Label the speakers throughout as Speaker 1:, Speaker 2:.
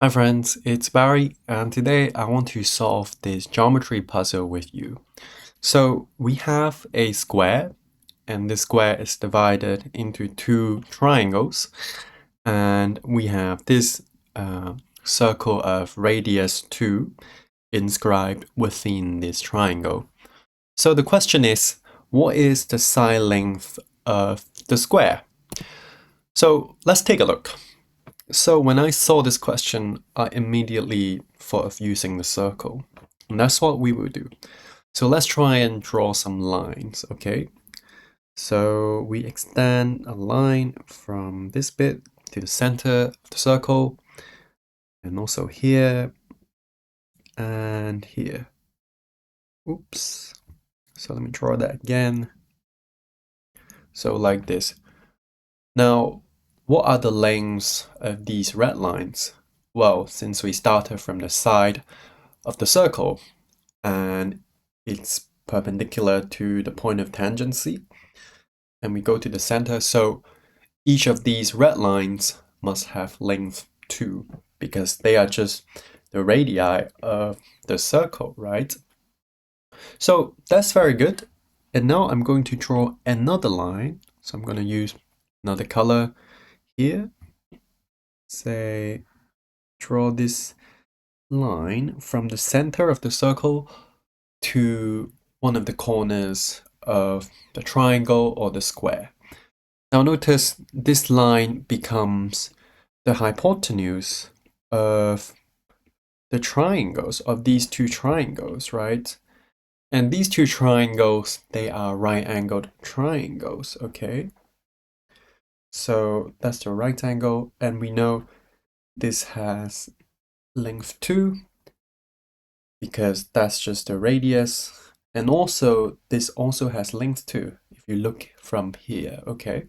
Speaker 1: Hi friends, it's Barry, and today I want to solve this geometry puzzle with you. So we have a square, and this square is divided into two triangles, and we have this circle of radius 2 inscribed within this triangle. So the question is, what is the side length of the square? So let's take a look. So when I saw this question, I immediately thought of using the circle. And that's what we will do. So let's try and draw some lines, okay? So we extend a line from this bit to the center of the circle, and also here, and here. Oops. So let me draw that again. So like this. Now, what are the lengths of these red lines? Well, since we started from the side of the circle, and it's perpendicular to the point of tangency, and we go to the center, so each of these red lines must have length 2 because they are just the radii of the circle, right? So that's very good. And now I'm going to draw another line. So I'm going to use another color here. Say, draw this line from the center of the circle to one of the corners of the triangle or the square. Now notice this line becomes the hypotenuse of the triangles, of these two triangles, right? And these two triangles, they are right-angled triangles, okay? So that's the right angle, and we know this has length 2 because that's just the radius. And also, this also has length 2 if you look from here, okay?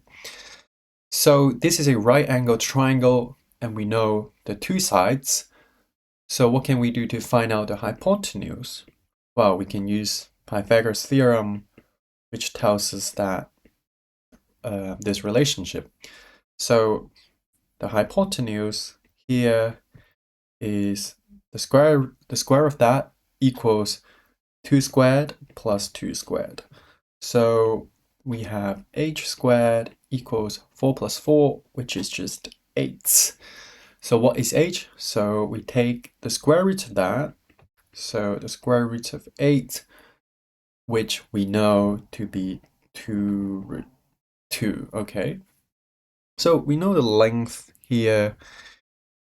Speaker 1: So this is a right-angled triangle, and we know the two sides. So what can we do to find out the hypotenuse? Well, we can use Pythagoras' theorem, which tells us that this relationship. So the hypotenuse here is the square of that equals 2 squared plus 2 squared. So we have h squared equals 4 plus 4, which is just 8. So what is h? So we take the square root of that. So the square root of 8, which we know to be 2 root 2, okay? So we know the length here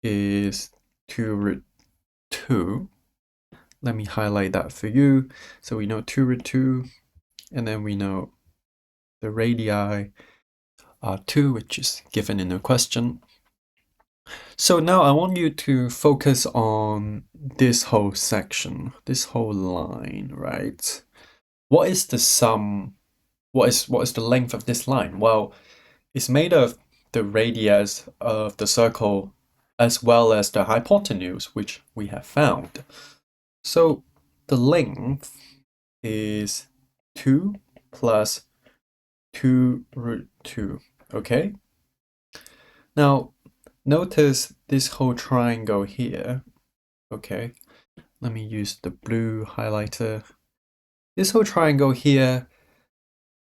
Speaker 1: is 2 root 2. Let me highlight that for you. So we know 2 root 2, and then we know the radii are 2, which is given in the question. So now I want you to focus on this whole section, this whole line, right? What is the sum? What is the length of this line? Well, it's made of the radius of the circle as well as the hypotenuse, which we have found. So the length is 2 plus 2 root 2, okay? Now, notice this whole triangle here, okay? Let me use the blue highlighter. This whole triangle here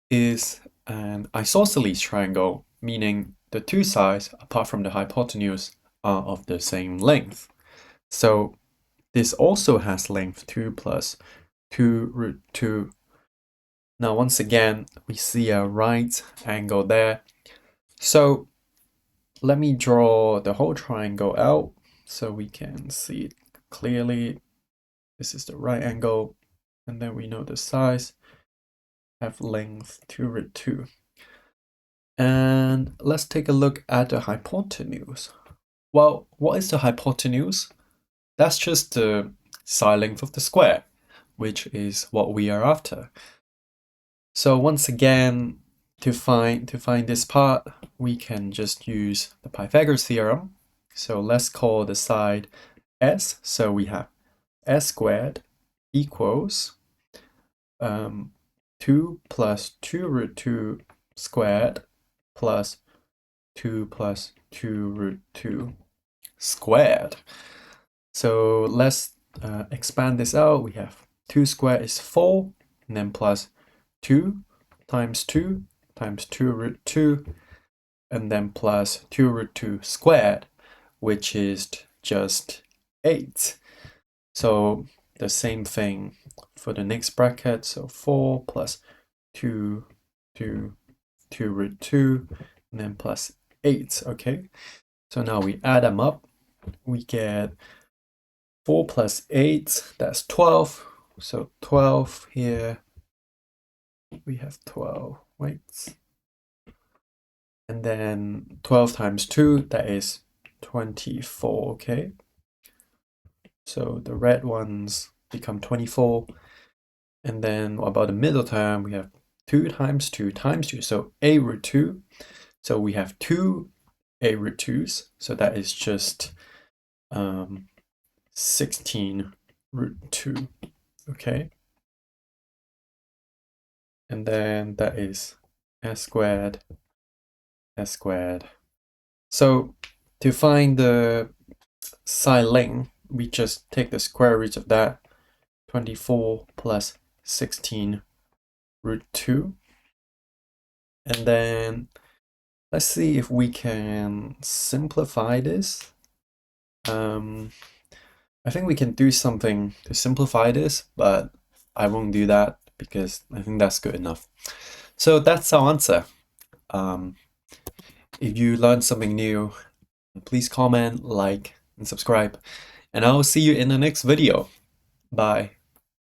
Speaker 1: is an isosceles triangle, meaning the two sides, apart from the hypotenuse, are of the same length. So this also has length 2 plus 2 root 2. Now once again, we see a right angle there. So let me draw the whole triangle out so we can see it clearly. This is the right angle, and then we know the sides have length 2 root 2. And let's take a look at the hypotenuse. Well, what is the hypotenuse? That's just the side length of the square, which is what we are after. So once again, to find this part, we can just use the Pythagoras theorem. So let's call the side s. So we have s squared equals 2 plus 2 root 2 squared plus 2 plus 2 root 2 squared. So let's expand this out. We have 2 squared is 4, and then plus 2 times 2 times 2 root 2, and then plus 2 root 2 squared, which is just 8. So the same thing for the next bracket. So 4 plus 2 root 2, and then plus 8. Okay, so now we add them up. We get 4 plus 8, that's 12. So 12 here, we have 12, wait. And then 12 times 2, that is 24, okay? So the red ones become 24. And then what about the middle term? We have 2 times 2 times 2, so a root 2. So we have 2 a root 2's, so that is just 16 root 2, okay? And then that is s squared, s squared. So to find the psi length, we just take the square root of that, 24 plus 16 root 2. And then let's see if we can simplify this. I think we can do something to simplify this, but I won't do that because I think that's good enough. So that's our answer. If you learned something new, please comment, like, and subscribe. And I'll see you in the next video. Bye.